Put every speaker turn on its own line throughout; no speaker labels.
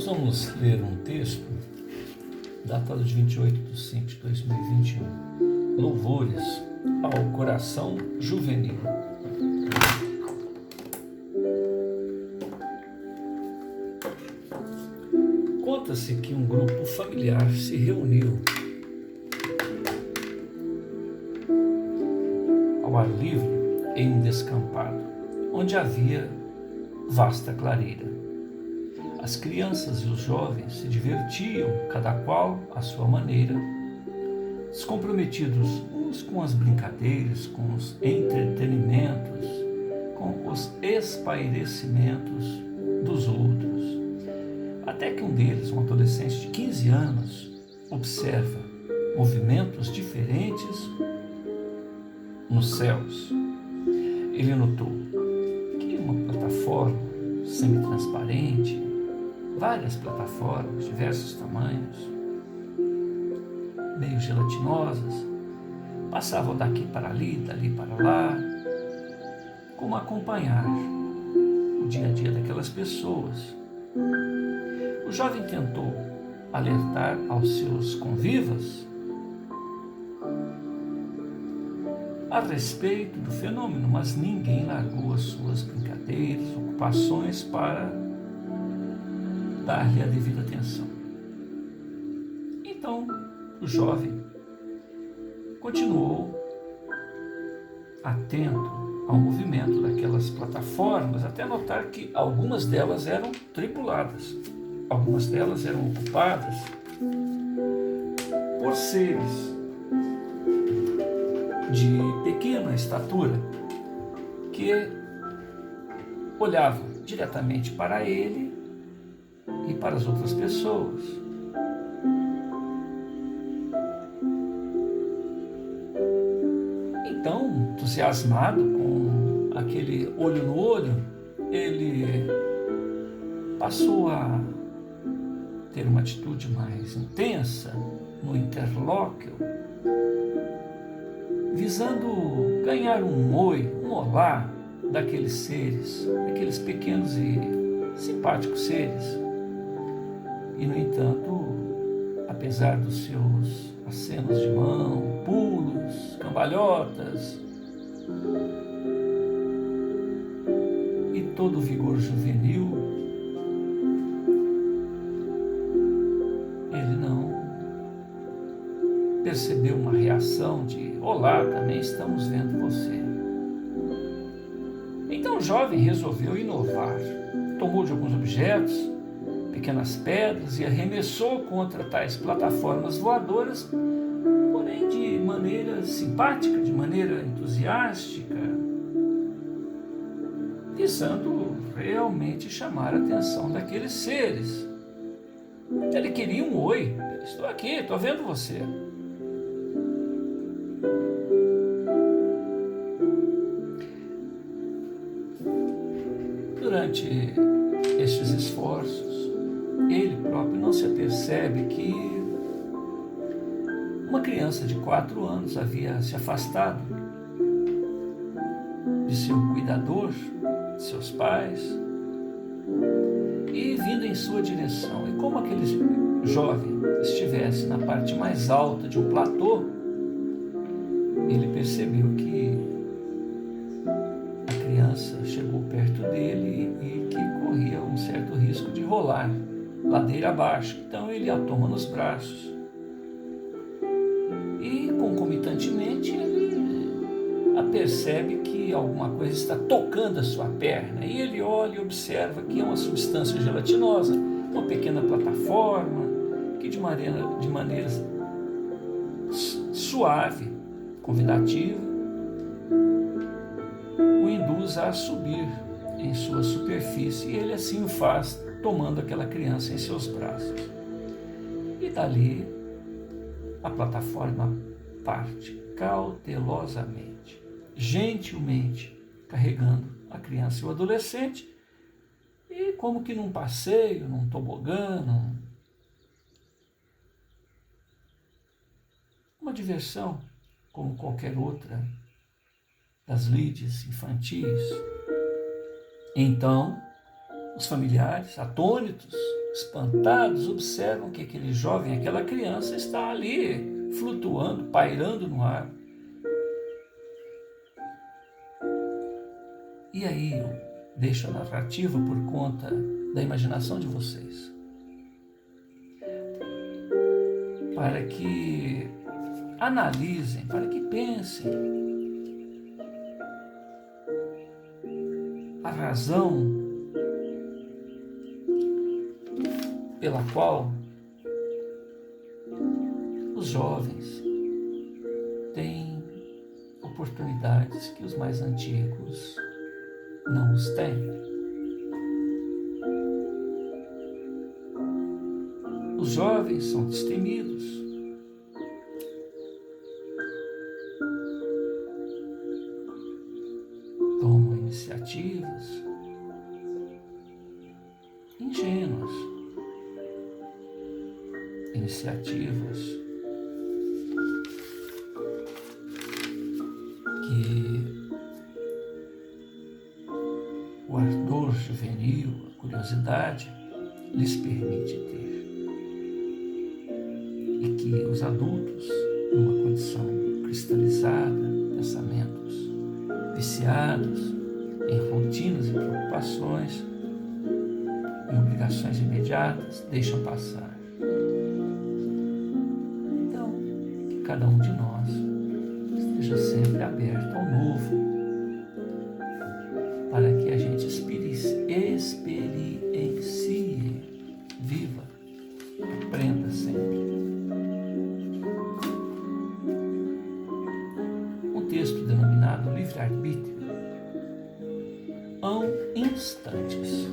vamos ler um texto datado de 28 de 5 de 2021. Louvores ao coração juvenil. Conta-se que um grupo familiar se reuniu ao ar livre em um descampado, onde havia vasta clareira. As crianças e os jovens se divertiam, cada qual à sua maneira, descomprometidos uns com as brincadeiras, com os entretenimentos, com os espairecimentos dos outros. Até que um deles, um adolescente de 15 anos, observa movimentos diferentes nos céus. Ele notou que uma plataforma semi-transparente, várias plataformas, diversos tamanhos, meio gelatinosas, passavam daqui para ali, dali para lá, como acompanhar o dia a dia daquelas pessoas. O jovem tentou alertar aos seus convivas a respeito do fenômeno, mas ninguém largou as suas brincadeiras, ocupações para dar-lhe a devida atenção. Então, o jovem continuou atento ao movimento daquelas plataformas, até notar que algumas delas eram tripuladas, algumas delas eram ocupadas por seres de pequena estatura que olhavam diretamente para ele e para as outras pessoas. Então, entusiasmado com aquele olho no olho, ele passou a ter uma atitude mais intensa no interlóquio, visando ganhar um oi, um olá daqueles seres, daqueles pequenos e simpáticos seres. E, no entanto, apesar dos seus acenos de mão, pulos, cambalhotas e todo o vigor juvenil, ele não percebeu uma reação de olá, também estamos vendo você. Então o jovem resolveu inovar, tomou de alguns objetos, pequenas pedras, e arremessou contra tais plataformas voadoras, porém de maneira simpática, de maneira entusiástica, visando realmente chamar a atenção daqueles seres. Ele queria um oi: estou aqui, estou vendo você. Durante estes esforços, ele próprio não se apercebe que uma criança de 4 anos havia se afastado de seu cuidador, de seus pais, e vindo em sua direção. E como aquele jovem estivesse na parte mais alta de um platô, ele percebeu que a criança chegou perto dele e que corria um certo risco de rolar ladeira abaixo. Então ele a toma nos braços e, concomitantemente, ele percebe que alguma coisa está tocando a sua perna, e ele olha e observa que é uma substância gelatinosa, uma pequena plataforma que de maneira suave, convidativa, o induz a subir em sua superfície, e ele assim o faz, tomando aquela criança em seus braços. E dali a plataforma parte cautelosamente, gentilmente, carregando a criança e o adolescente, e como que num passeio, num tobogã, uma diversão como qualquer outra das lides infantis. Então, os familiares, atônitos, espantados, observam que aquele jovem, aquela criança está ali, flutuando, pairando no ar. E aí eu deixo a narrativa por conta da imaginação de vocês, para que analisem, para que pensem a razão pela qual os jovens têm oportunidades que os mais antigos não os têm. Os jovens são destemidos. Tomam iniciativas ingênuas, iniciativas que o ardor juvenil, a curiosidade, lhes permite ter. E que os adultos, numa condição cristalizada, pensamentos viciados em rotinas e preocupações, em obrigações imediatas, deixam passar. Então, que cada um de nós esteja sempre aberto ao novo, para que a gente experiencie, viva, aprenda sempre. Um texto denominado livre-arbítrio. Há instantes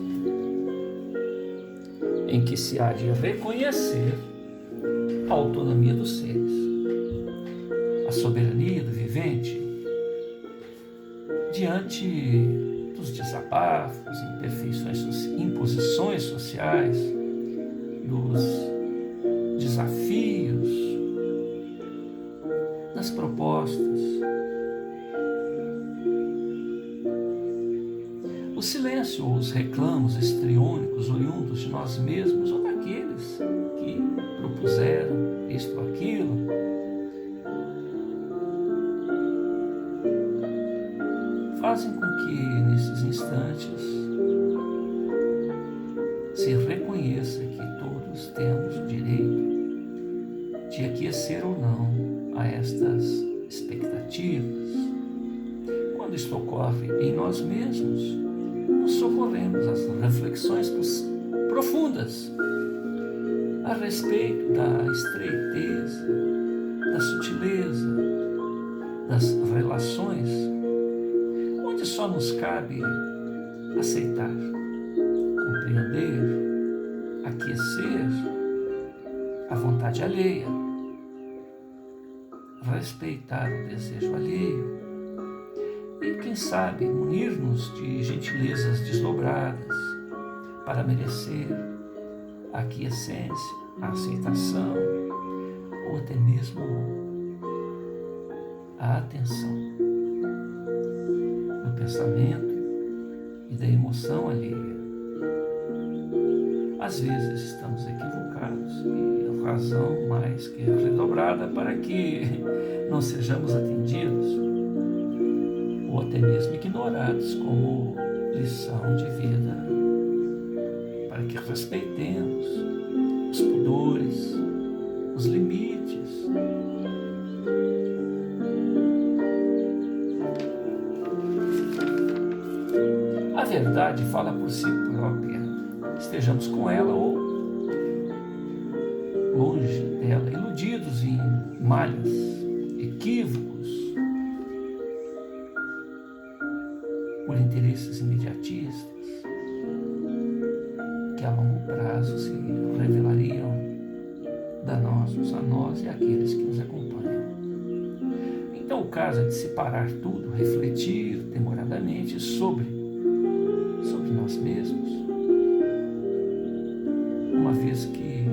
em que se há de reconhecer a autonomia dos seres, a soberania do vivente diante dos desabafos, imposições sociais, dos desafios, das propostas. O silêncio ou os reclamos histriônicos oriundos de nós mesmos ou daqueles que propuseram isto ou aquilo, fazem com que nesses instantes se reconheça que todos temos o direito de aquecer ou não a estas expectativas. Quando isto ocorre em nós mesmos, nos socorremos às reflexões profundas a respeito da estreiteza, da sutileza, das relações, onde só nos cabe aceitar, compreender, aquecer a vontade alheia, respeitar o desejo alheio e, quem sabe, munir-nos de gentilezas desdobradas para merecer a aquiescência, a aceitação ou até mesmo a atenção do pensamento e da emoção alheia. Às vezes estamos equivocados e a razão mais que redobrada para que não sejamos atendidos ou até mesmo ignorados como lição de vida, para que respeitemos os pudores, os limites. A verdade fala por si própria, estejamos com ela ou longe dela, iludidos em malhas, equívocos, por interesses imediatistas, que a longo prazo se revelariam danosos a nós e àqueles que nos acompanham. Então o caso é de separar tudo, refletir demoradamente sobre nós mesmos, uma vez que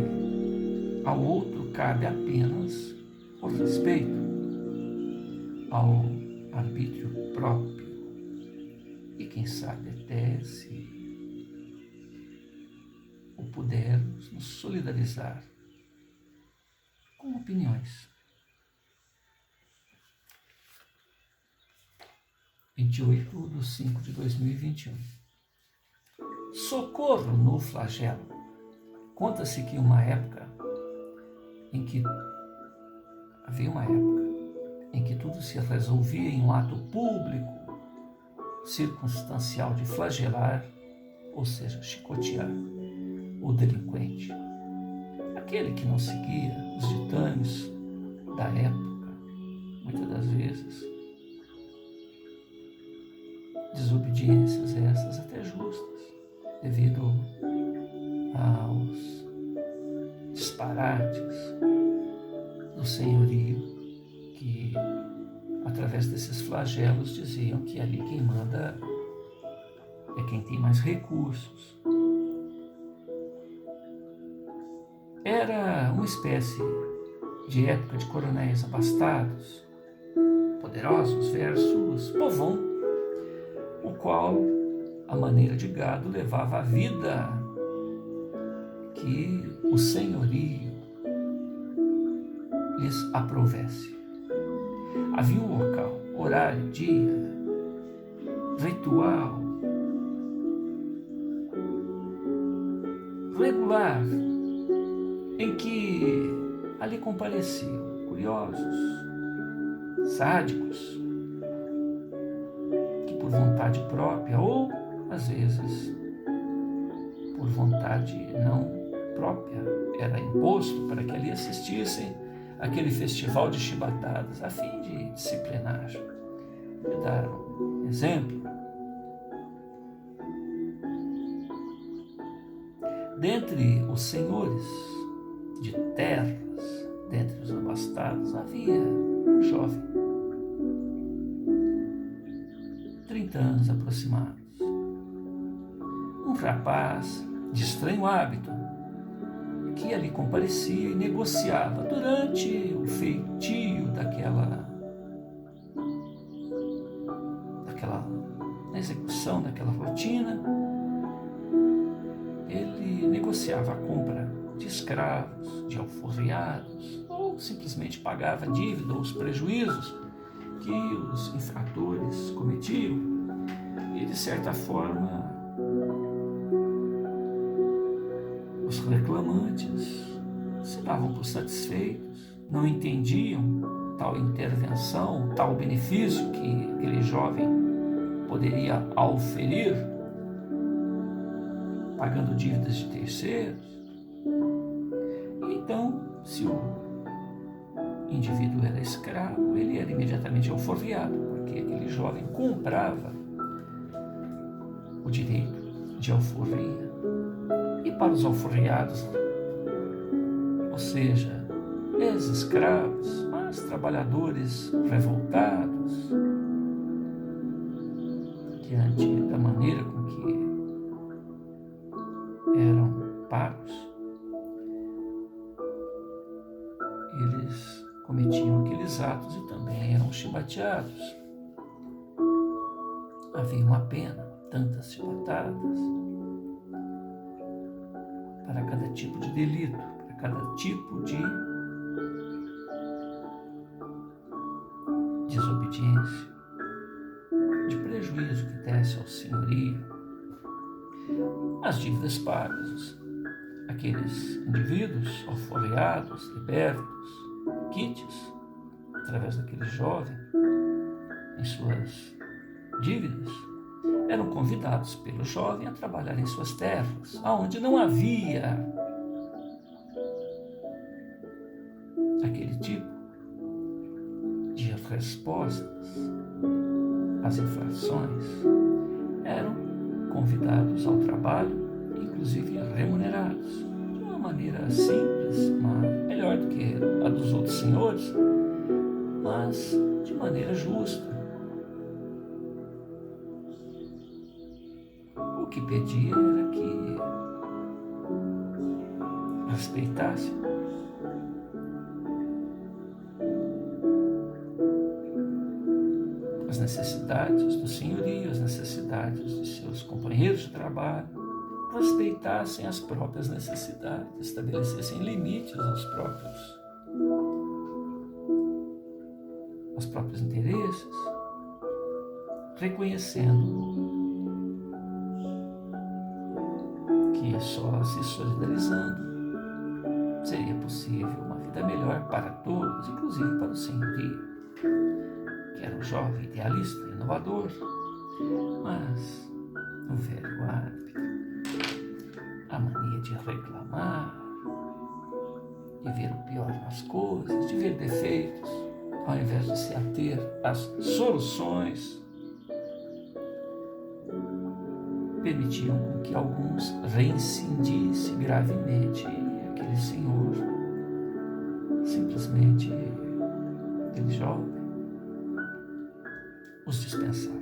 ao outro cabe apenas o respeito ao arbítrio próprio e, quem sabe, até se o pudermos nos solidarizar com opiniões. 28/5/2021. Socorro no flagelo. Conta-se que havia uma época em que tudo se resolvia em um ato público, circunstancial de flagelar, ou seja, chicotear o delinquente. Aquele que não seguia os ditames da época, muitas das vezes, desobediências essas até justas, devido aos disparates do senhorio, que através desses flagelos diziam que ali quem manda é quem tem mais recursos. Era uma espécie de época de coronéis abastados, poderosos, versus povão, o qual, à maneira de gado, levava a vida que o senhorio lhes aprovesse. Havia um local, horário, dia, ritual, regular, em que ali compareciam curiosos, sádicos, que por vontade própria ou, às vezes, por vontade não própria, era imposto para que ali assistissem aquele festival de chibatadas, a fim de disciplinar, de dar um exemplo. Dentre os senhores de terras, dentre os abastados, havia um jovem, 30 anos aproximados, um rapaz de estranho hábito, que ali comparecia e negociava durante o feitio daquela execução daquela rotina. Ele negociava a compra de escravos, de alforriados, ou simplesmente pagava a dívida ou os prejuízos que os infratores cometiam, e de certa forma os reclamantes se davam por satisfeitos, não entendiam tal intervenção, tal benefício que aquele jovem poderia auferir, pagando dívidas de terceiros. Então, se o indivíduo era escravo, ele era imediatamente alforriado, porque aquele jovem comprava o direito de alforria. E para os alforriados, ou seja, ex-escravos, mas trabalhadores revoltados, diante da maneira com que eram pagos, eles cometiam aqueles atos e também eram chibateados. Havia uma pena, tantas chibatadas, para cada tipo de delito, para cada tipo de desobediência, de prejuízo que desse ao senhorio. As dívidas pagas, aqueles indivíduos alforriados, libertos, quites, através daquele jovem, em suas dívidas, eram convidados pelo jovem a trabalhar em suas terras, aonde não havia aquele tipo de respostas às infrações. Eram convidados ao trabalho, inclusive remunerados, de uma maneira simples, mas melhor do que a dos outros senhores, mas de maneira justa. O que pedia era que respeitasse as necessidades do senhorio, as necessidades de seus companheiros de trabalho, respeitassem as próprias necessidades, estabelecessem limites aos próprios interesses, reconhecendo que só se solidarizando seria possível uma vida melhor para todos, inclusive para o senhorio, que era um jovem idealista, inovador, mas o velho hábito, a mania de reclamar, de ver o pior nas coisas, de ver defeitos, ao invés de se ater às soluções, permitiam com que alguns reincendissem gravemente aquele senhor, simplesmente aquele jovem, os dispensava,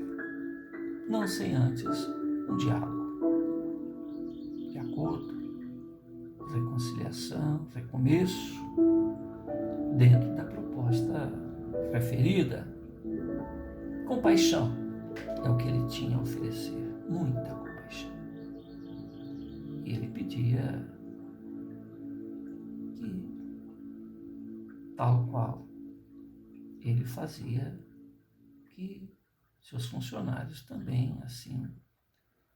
não sem antes um diálogo, de acordo, reconciliação, recomeço, dentro da proposta preferida. Compaixão é o que ele tinha a oferecer, muita compaixão. E ele pedia que, tal qual ele fazia, que seus funcionários também, assim,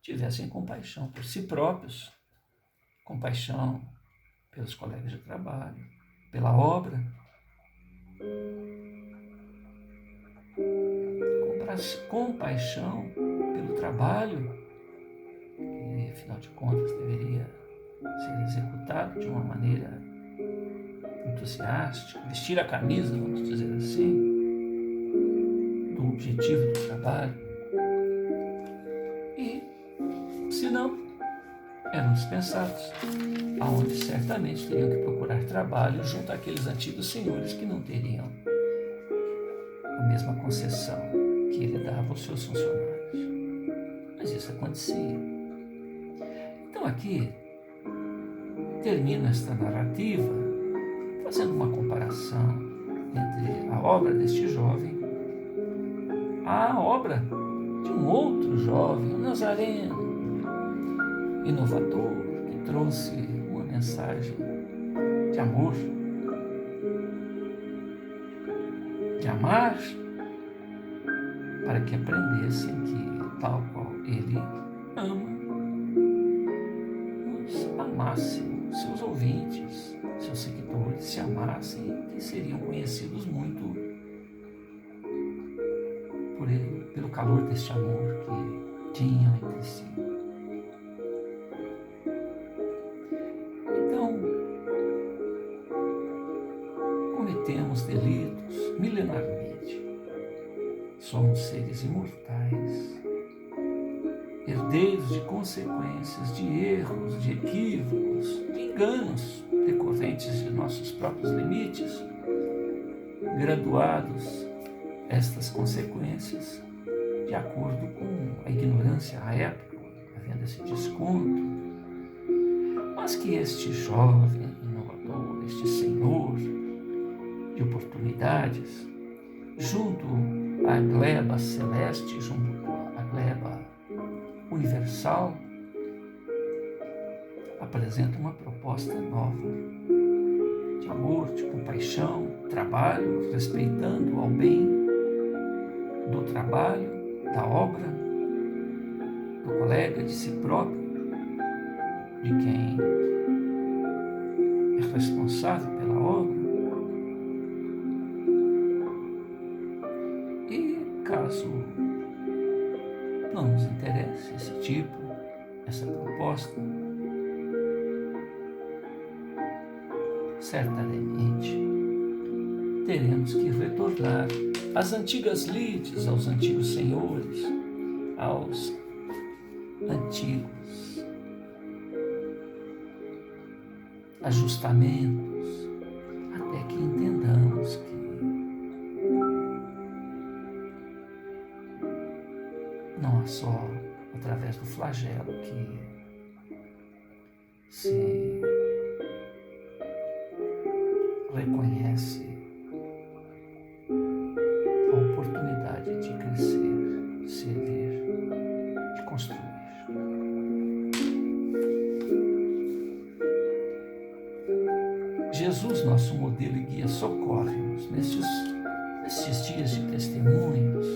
tivessem compaixão por si próprios, compaixão pelos colegas de trabalho, pela obra, compaixão pelo trabalho, que afinal de contas deveria ser executado de uma maneira entusiástica, vestir a camisa, vamos dizer assim, do objetivo do trabalho. E, se não, eram dispensados, aonde certamente teriam que procurar trabalho junto àqueles antigos senhores que não teriam a mesma concessão que ele dava aos seus funcionários. Mas isso acontecia. Então aqui termino esta narrativa fazendo uma comparação entre a obra deste jovem à obra de um outro jovem, um nazareno, inovador, que trouxe uma mensagem de amor, de amar, para que aprendessem que, tal qual ele ama, nos amassem, seus ouvintes, seus seguidores se amassem e seriam conhecidos muito por ele, pelo calor deste amor que tinham entre si. Então, cometemos delitos milenarmente. Somos seres imortais, herdeiros de consequências, de erros, de equívocos, de enganos decorrentes de nossos próprios limites, graduados estas consequências de acordo com a ignorância à época, havendo esse desconto, mas que este jovem inovador, este senhor de oportunidades, junto à gleba celeste, junto à gleba universal, apresenta uma proposta nova de amor, de compaixão, trabalho, respeitando ao bem do trabalho, da obra, do colega, de si próprio, de quem é responsável pela obra. E caso não nos interesse esse tipo, essa proposta, certamente teremos que retornar às antigas lides, aos antigos senhores, aos antigos ajustamentos, até que entendamos que não é só através do flagelo que se reconhece a oportunidade de crescer, de servir, de construir. Jesus, nosso modelo e guia, socorre-nos nestes dias de testemunhos.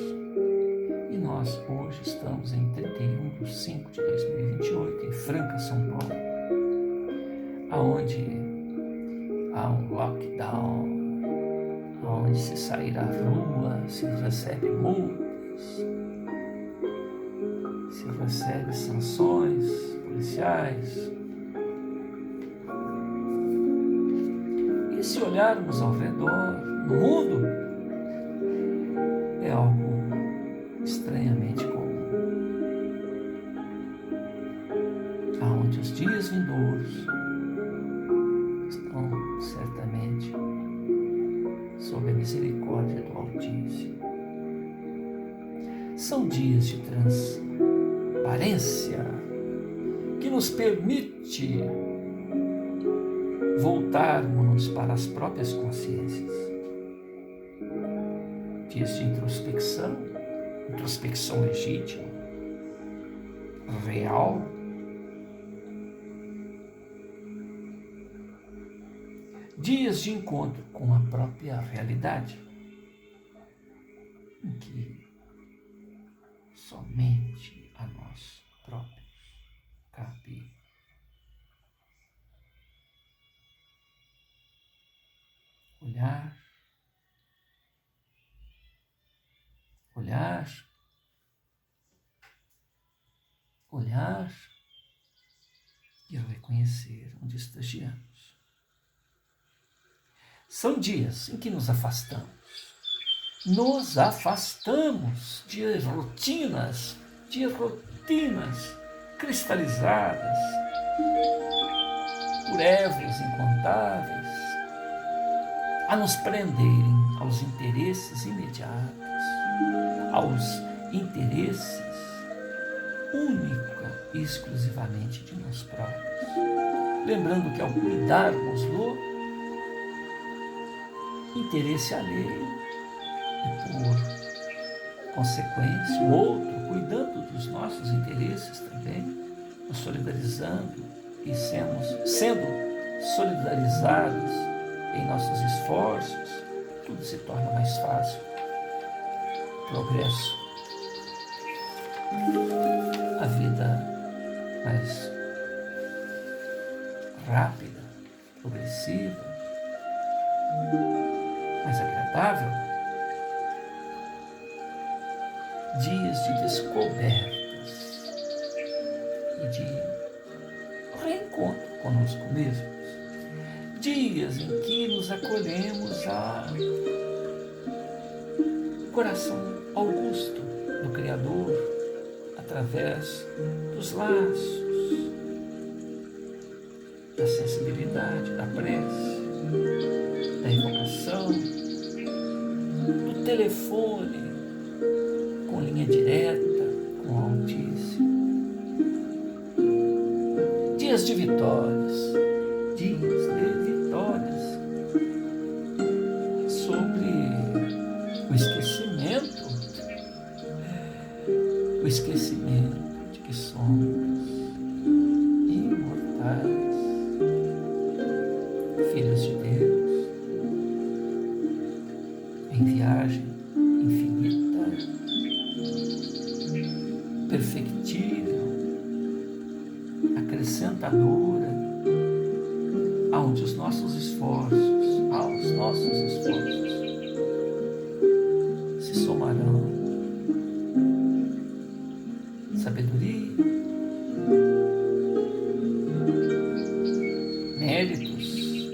E nós hoje estamos em 31/5/2028, em Franca, São Paulo, aonde há um lockdown, aonde se sair à rua se recebe multas, se recebe sanções policiais. E se olharmos ao redor, no mundo, é algo estranhamente comum, aonde os dias vindouros estão certamente sob a misericórdia do Altíssimo. São dias de transparência que nos permite voltarmos para as próprias consciências. Dias de introspecção legítima, real. Dias de encontro com a própria realidade, em que somente a nós próprios cabe olhar e reconhecer onde estagiamos. São dias em que nos afastamos de rotinas cristalizadas por erros incontáveis, a nos prenderem aos interesses imediatos, aos interesses única e exclusivamente de nós próprios. Lembrando que ao cuidarmos do interesse alheio e por consequência o outro cuidando dos nossos interesses também, nos solidarizando e sendo solidarizados em nossos esforços, tudo se torna mais fácil. Progresso. A vida mais rápida, progressiva, mais agradável. Dias de descobertas e de reencontro conosco mesmos. Dias em que nos acolhemos ao coração augusto do Criador, através dos laços, da sensibilidade, da prece, da invocação, do telefone com linha direta com o Altíssimo. Dias de vitórias sobre o esquecimento de que somos imortais, filhos de Deus, em viagem infinita, perfectível, acrescentadora, aonde aos nossos esforços se somarão sabedoria, méritos,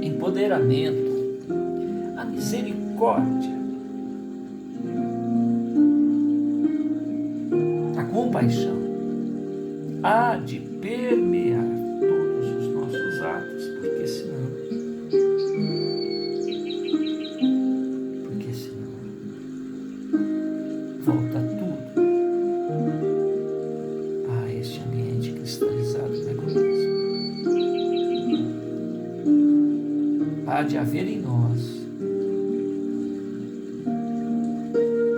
empoderamento, a misericórdia, a compaixão há de permear todos os nossos atos, porque senão volta tudo a este ambiente cristalizado do egoísmo. Há de haver em nós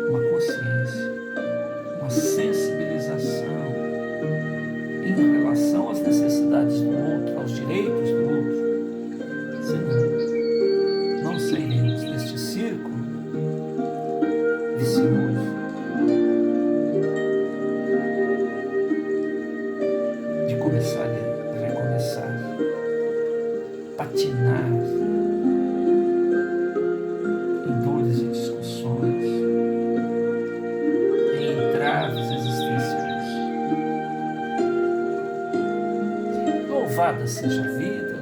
uma consciência, uma sensibilização em relação às necessidades do outro, Louvada seja a vida,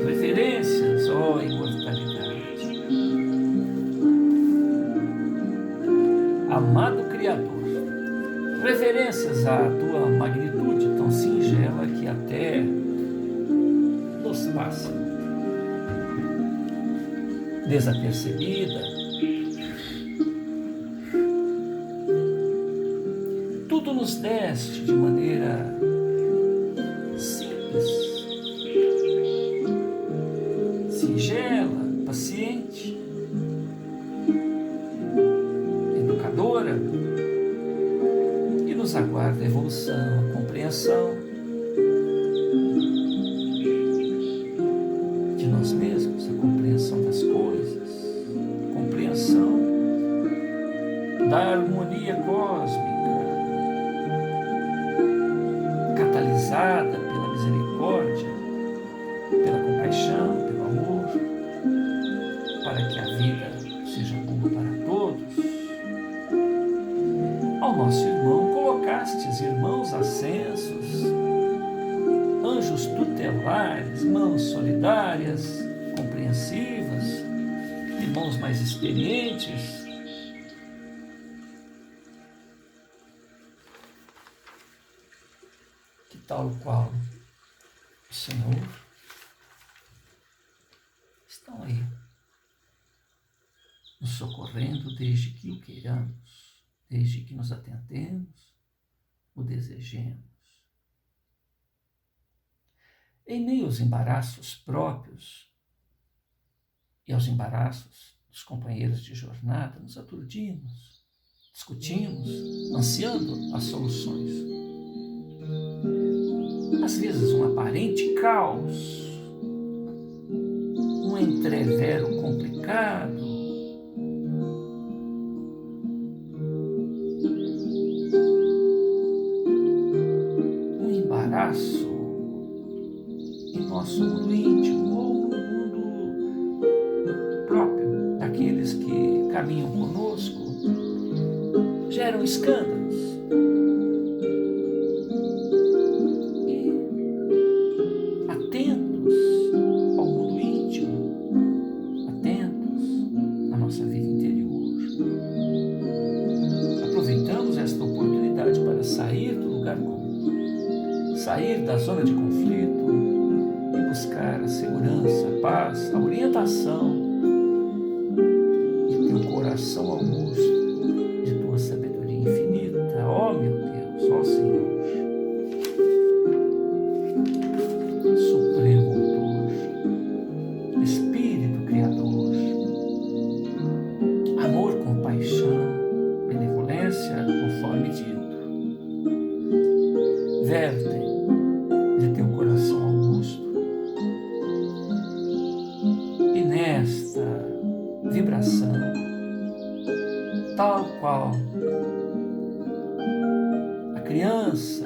reverências, ó imortalidade. Amado Criador, reverências à tua magnitude tão singela que até nos passa desapercebida. Tudo nos deste de maneira simples, singela, paciente, educadora, e nos aguarda a evolução, a compreensão de nós mesmos, a compreensão das coisas, a compreensão da harmonia cósmica, catalisada pela misericórdia, pela compaixão, pelo amor, para que a vida seja boa para todos. Ao nosso irmão colocastes irmãos ascensos, anjos tutelares, mãos solidárias, compreensivas, irmãos mais experientes, que tal qual o Senhor estão aí, nos socorrendo desde que o queiramos, desde que nos atentemos, o desejemos. Em meio aos embaraços próprios e aos embaraços dos companheiros de jornada, nos aturdimos, discutimos, ansiando as soluções. Às vezes um aparente caos, um entrevero complicado, um embaraço em nosso mundo íntimo ou no mundo próprio daqueles que caminham conosco, geram escândalos. E atentos ao mundo íntimo, atentos à nossa vida interior, aproveitamos esta oportunidade para sair do lugar comum, sair da zona de conflito, buscar a segurança, a paz, a orientação e teu coração augusto de tua sabedoria infinita. Ó meu Deus, ó Senhor, Supremo Autor, Espírito Criador, amor, compaixão, benevolência, conforme dito, verte de teu coração augusto nesta vibração, tal qual a criança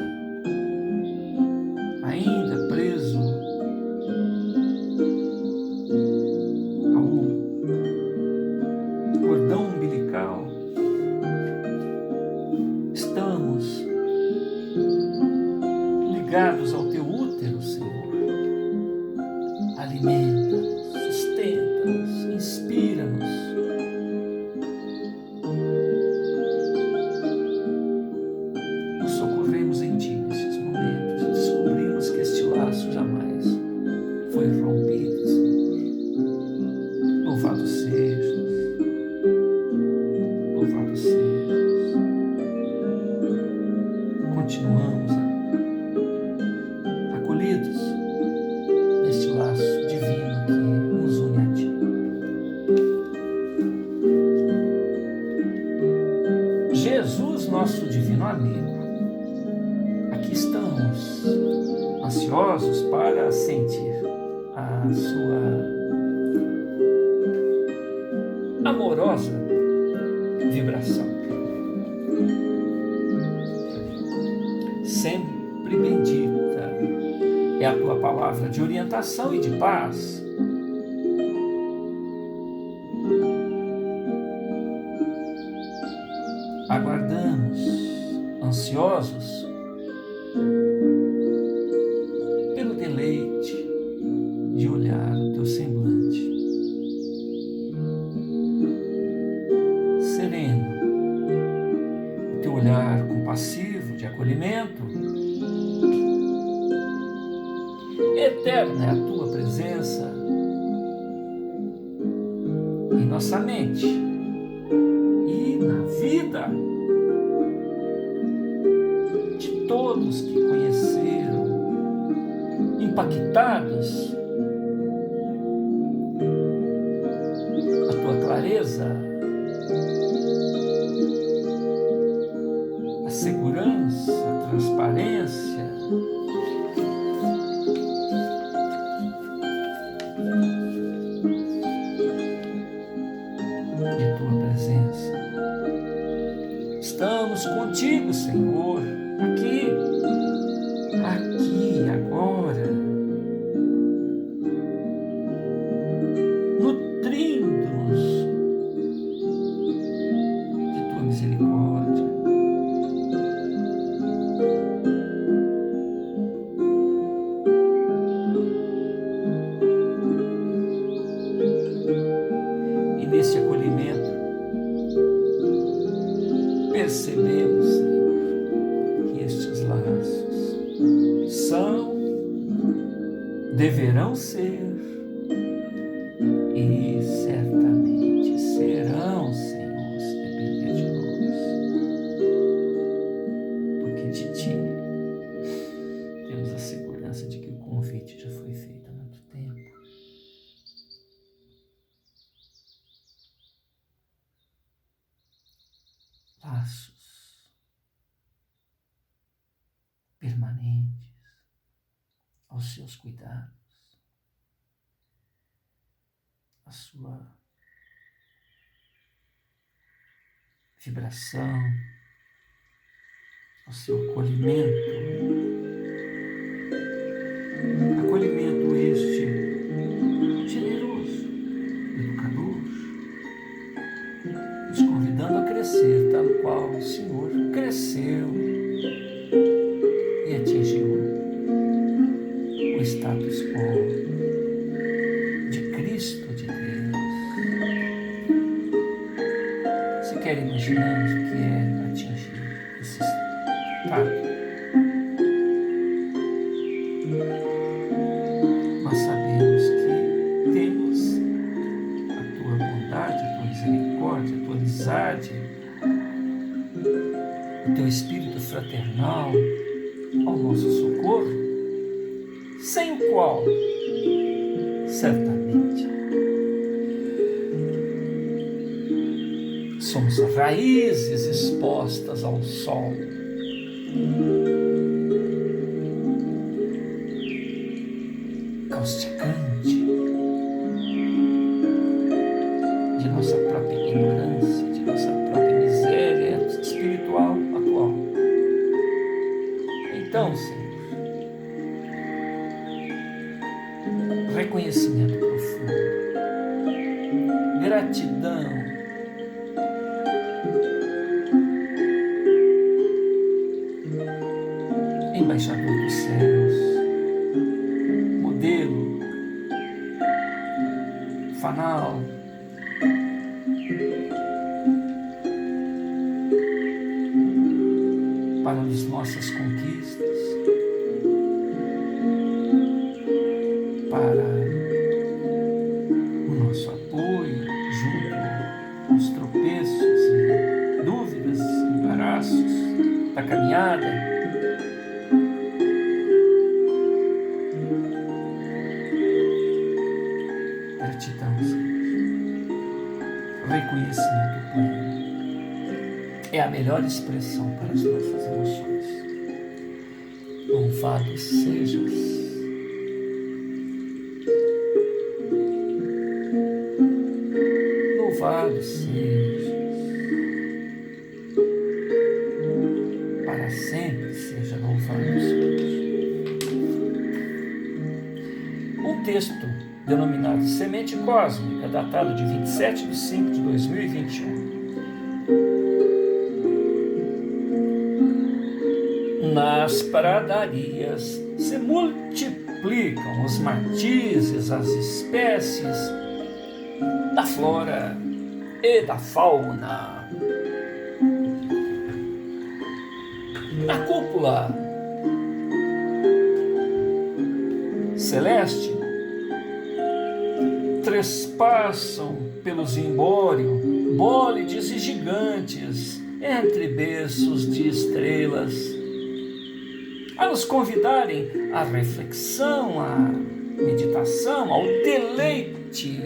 ainda preso ao cordão umbilical, estamos ligados ao teu útero, Senhor. Alimenta-nos, sustenta-nos, inspira-nos. Nos socorremos em Ti nesses momentos e descobrimos que este laço jamais foi rompido, Senhor. Louvado sejas, louvado sejas. Continuamos acolhidos neste laço divino que nos une a Ti. Jesus, nosso divino amigo, aqui estamos, ansiosos para sentir a Sua amorosa vibração. Sempre bendita é a Tua palavra de orientação e de paz. Aguardamos, ansiosos, teu olhar compassivo de acolhimento. Eterna é a tua presença em nossa mente e na vida de todos que conheceram, impactados a tua clareza, a segurança, a transparência, de tua presença. Estamos contigo, Senhor, aqui, agora, nutrindo-nos de tua misericórdia. E nesse acolhimento, percebemos, Senhor, que estes laços são, deverão ser e certamente serão, Senhor, se depender de nós, porque de Ti temos a segurança de que o convite já foi feito há muito tempo. Laços permanentes aos seus cuidados, a sua vibração, ao seu acolhimento. Acolhimento este generoso, educador, nos convidando a crescer, tal qual o Senhor cresceu e atingiu o status quo de Cristo de Deus. Sequer imaginamos o que é atingir esse estado. Nós sabemos que temos a tua bondade, a tua misericórdia, a tua amizade, o teu espírito fraternal ao nosso socorro, sem o qual, certamente, somos raízes expostas ao sol. Causticante de nossa própria ignorância, de nossa própria miséria espiritual atual. Então, Senhor, reconhecimento profundo, gratidão, embaixador dos céus, modelo, fanal, para as nossas conquistas, para o nosso apoio junto aos tropeços e dúvidas, embaraços da caminhada. Gratidão, Senhor. Reconhecimento pleno é a melhor expressão para as nossas emoções. Louvado sejas. Louvado sejas. Para sempre seja louvado seja. Um texto denominado Semente Cósmica, datado de 27/5/2021. Nas pradarias se multiplicam os matizes, as espécies da flora e da fauna. Na cúpula celeste, trespassam pelo zimbório bólides e gigantes entre berços de estrelas, a nos convidarem à reflexão, à meditação, ao deleite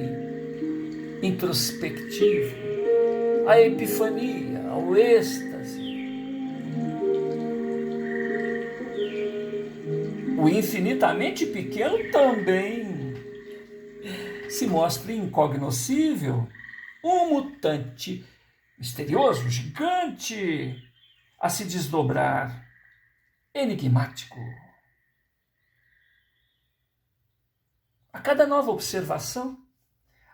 introspectivo, à epifania, ao êxtase. O infinitamente pequeno também se mostra incognoscível, um mutante misterioso, gigante, a se desdobrar, enigmático. A cada nova observação,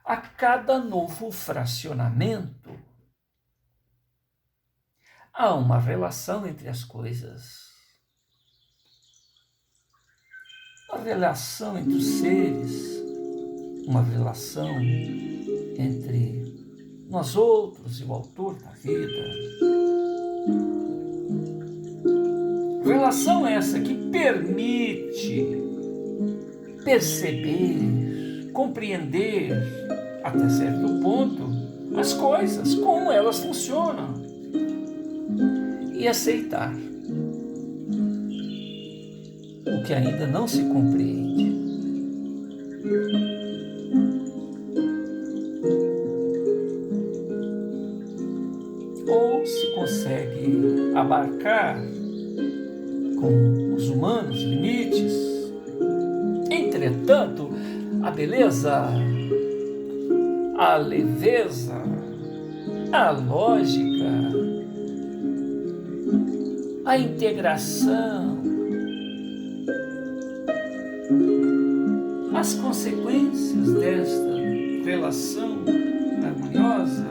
a cada novo fracionamento, há uma relação entre as coisas. Uma relação entre os seres, uma relação entre nós outros e o autor da vida. Relação essa que permite perceber, compreender, até certo ponto, as coisas, como elas funcionam, e aceitar o que ainda não se compreende. Ou se consegue abarcar com os humanos limites. Entretanto, a beleza, a leveza, a lógica, a integração, as consequências desta relação harmoniosa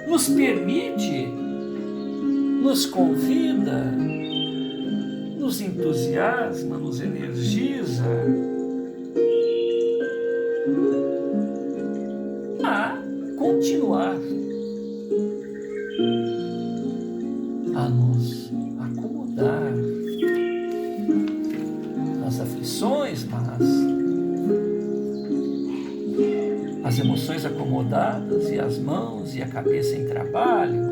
nos permite, nos convida, nos entusiasma, nos energiza a continuar a nos acomodar nas aflições, mas as emoções acomodadas e as mãos e a cabeça em trabalho,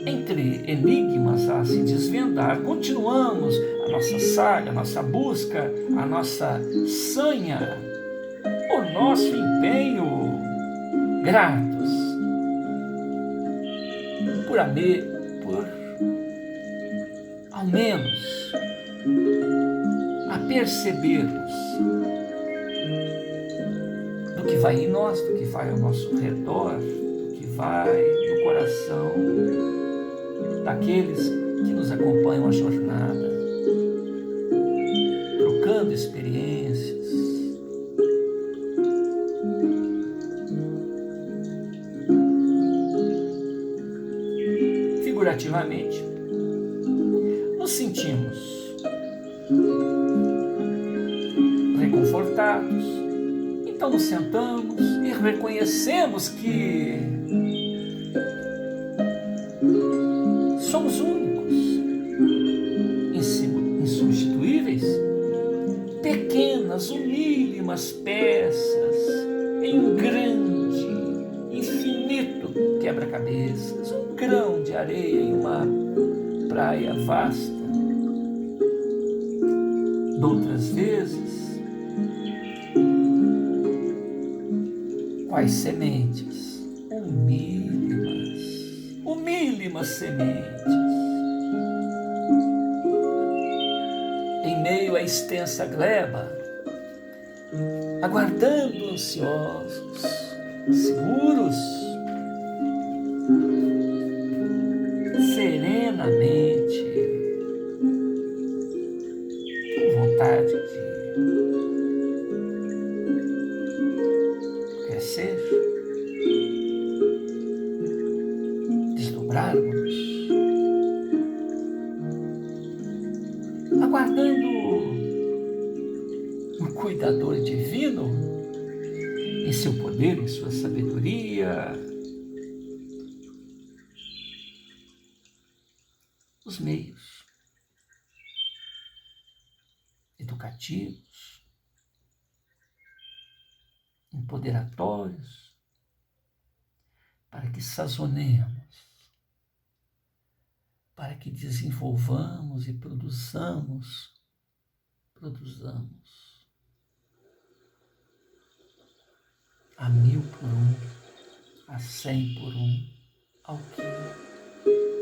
entre enigmas a se desvendar, continuamos a nossa saga, a nossa busca, a nossa sanha, o nosso empenho, gratos por ao menos a percebermos do que vai em nós, do que vai ao nosso redor, do que vai no coração daqueles que nos acompanham a jornada, trocando experiências. Figurativamente, nos sentimos reconfortados, então nos sentamos e reconhecemos que somos únicos, insubstituíveis, pequenas, humílimas peças em um grande, infinito quebra-cabeças, um grão de areia em uma praia vasta. Doutras vezes, quais sementes humílimas sementes, em meio à extensa gleba, aguardando ansiosos, seguros, serenamente, com vontade de crescer, desdobrarmos, aguardando um cuidador divino em seu poder, em sua sabedoria, os meios educativos, empoderatórios, para que sazonemos, para que desenvolvamos e produzamos a 1000 por 1, a 100 por 1, ao que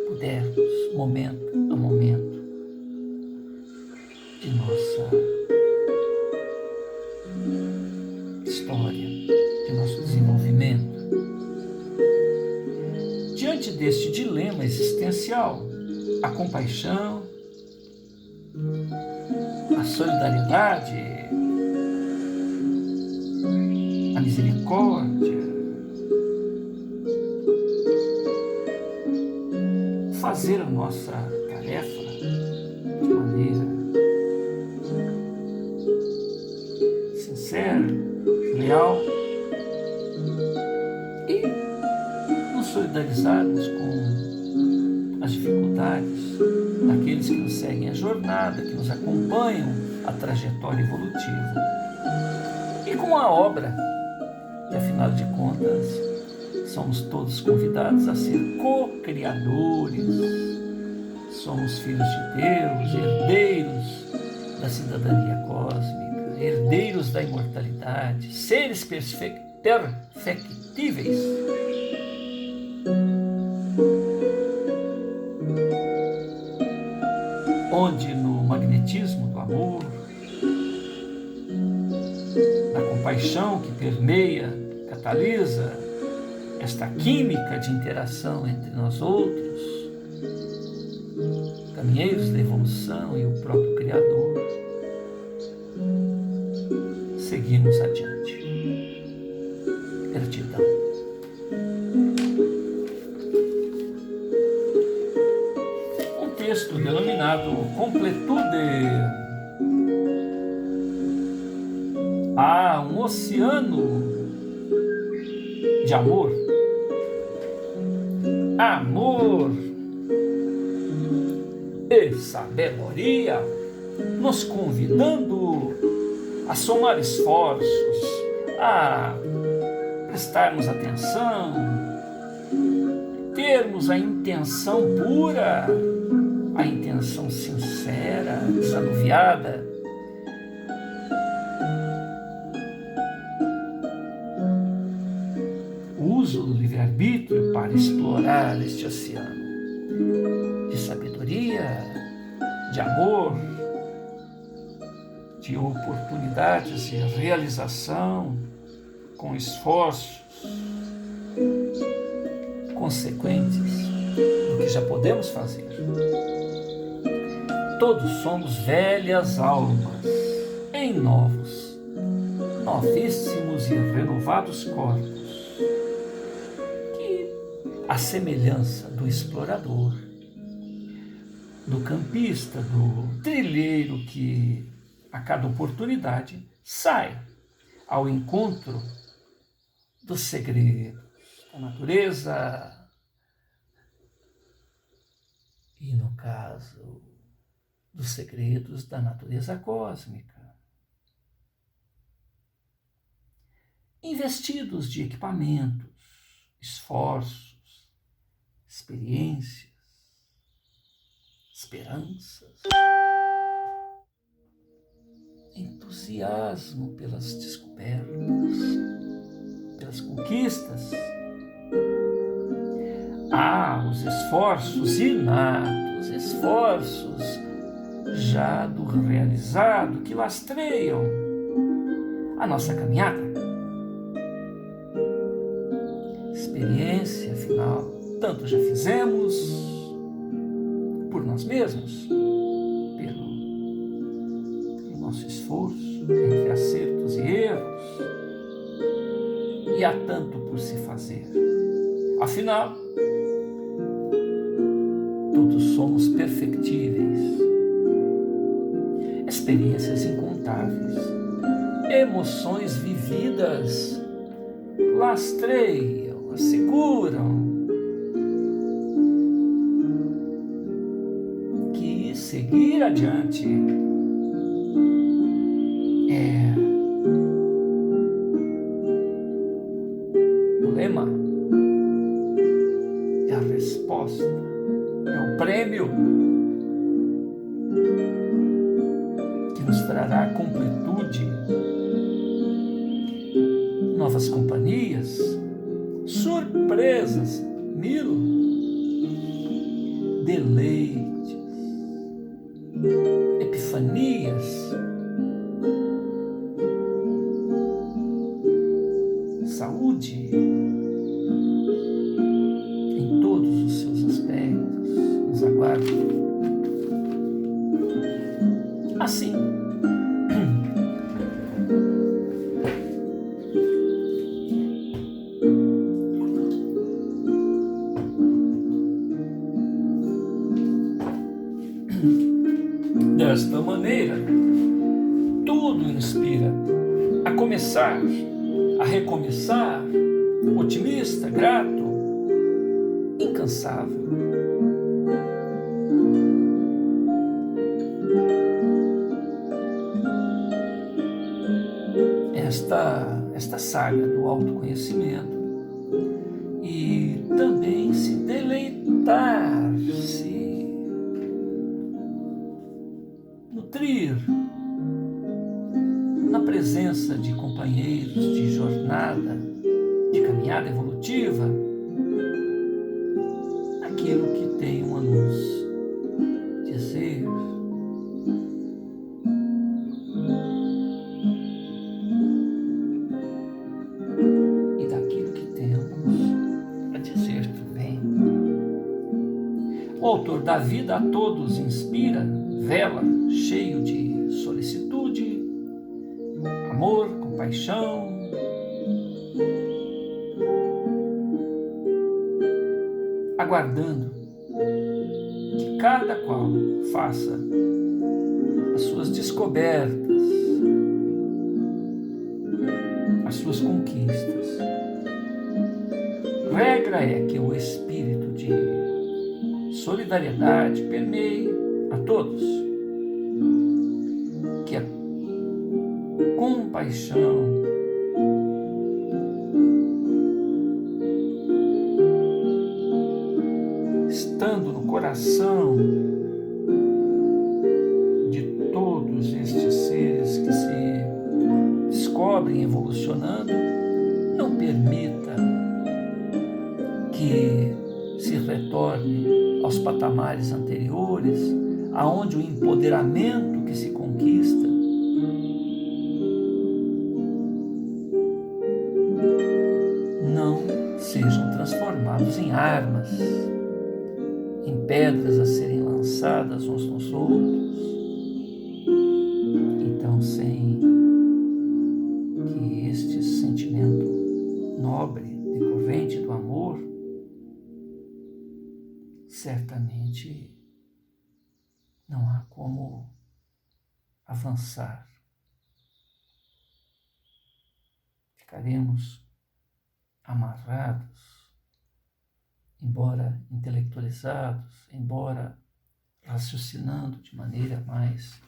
pudermos, momento a momento, de nossa história, de nosso desenvolvimento. Diante deste dilema existencial, a compaixão, a solidariedade, a misericórdia, fazer a nossa tarefa de maneira sincera, leal e nos solidarizarmos com as dificuldades daqueles que nos seguem a jornada, que nos acompanham a trajetória evolutiva e com a obra, que afinal de contas somos todos convidados a ser co-criadores, somos filhos de Deus, herdeiros da cidadania cósmica, herdeiros da imortalidade, seres perfectíveis. Onde no magnetismo do amor, da compaixão que permeia, catalisa esta química de interação entre nós outros, caminheiros da evolução e o próprio Criador, seguimos adiante. Gratidão. Um texto denominado Completude. Há um oceano de amor. Amor e sabedoria, nos convidando a somar esforços, a prestarmos atenção, termos a intenção pura, a intenção sincera, desanuviada, o uso do livre-arbítrio para explorar este oceano de sabedoria, de amor, de oportunidades de realização, com esforços consequentes do que já podemos fazer. Todos somos velhas almas em novíssimos e renovados corpos, que, à semelhança do explorador, do campista, do trilheiro que, a cada oportunidade, sai ao encontro dos segredos da natureza e, no caso, dos segredos da natureza cósmica. Investidos de equipamentos, esforços, experiências, esperanças, entusiasmo pelas descobertas, pelas conquistas. Há os esforços inatos, esforços já do realizado que lastreiam a nossa caminhada. Experiência, afinal, tanto já fizemos por nós mesmos, pelo nosso esforço, entre acertos e erros, e há tanto por se fazer. Afinal, todos somos perfectíveis, experiências incontáveis, emoções vividas, lastreiam, asseguram seguir adiante. O lema é a resposta, é o prêmio que nos trará completude, novas companhias, surpresas, deleites, epifanias, saúde em todos os seus aspectos nos aguardam. Assim, desta maneira, tudo inspira a começar, a recomeçar, otimista, grato, incansável. Esta saga do autoconhecimento e também se deleitar, se nutrir na presença de companheiros de jornada, de caminhada evolutiva, aquilo que tenham a nos dizer. E daquilo que temos a dizer também. O autor da vida a todos inspira, vela, cheio de solicitude, amor, compaixão, aguardando que cada qual faça as suas descobertas, as suas conquistas. Regra é que o espírito de solidariedade permeie a todos, que a compaixão estando no coração de todos estes seres que se descobrem evolucionando, não permita que se retorne aos patamares anteriores, aonde o empoderamento que se conquista não sejam transformados em armas, em pedras a serem lançadas uns nos outros. Então, sem que este sentimento nobre, decorrente do amor, certamente não há como avançar. Ficaremos amarrados, embora intelectualizados, embora raciocinando de maneira mais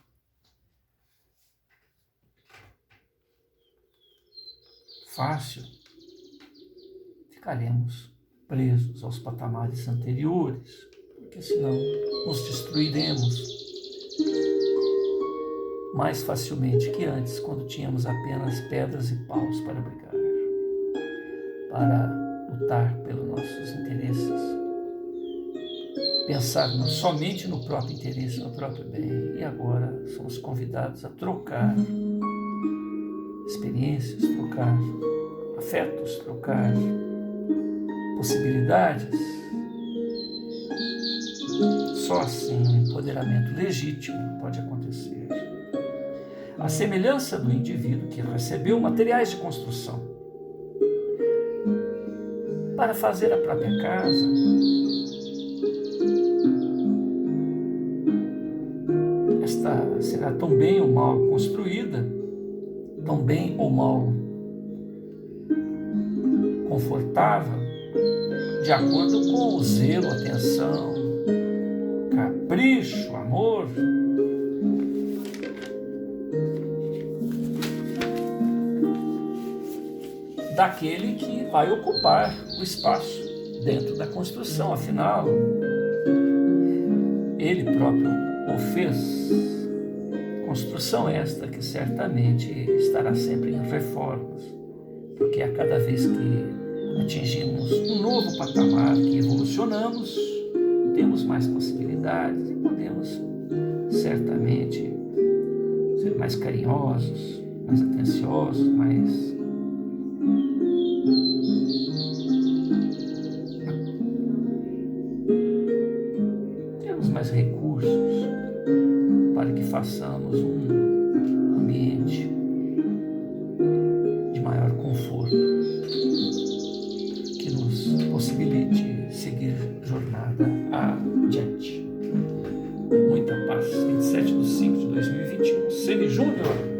fácil, ficaremos presos aos patamares anteriores, porque senão nos destruiremos mais facilmente que antes, quando tínhamos apenas pedras e paus para brigar, para lutar pelos nossos interesses, pensar somente no próprio interesse, no próprio bem. E agora somos convidados a trocar experiências, trocar afetos, trocar possibilidades. Só assim o empoderamento legítimo pode acontecer. A semelhança do indivíduo que recebeu materiais de construção para fazer a própria casa, esta será tão bem ou mal construída, tão bem ou mal confortável, de acordo com o zelo, a atenção, capricho, amor. Daquele que vai ocupar o espaço dentro da construção, afinal, ele próprio o fez. Construção esta que certamente estará sempre em reformas, porque a cada vez que atingimos um novo patamar, que evolucionamos, temos mais possibilidades e podemos certamente ser mais carinhosos, mais atenciosos, mais mais recursos para que façamos um ambiente de maior conforto, que nos possibilite seguir jornada adiante. Muita paz. 27/5/2021, Ceni Júnior.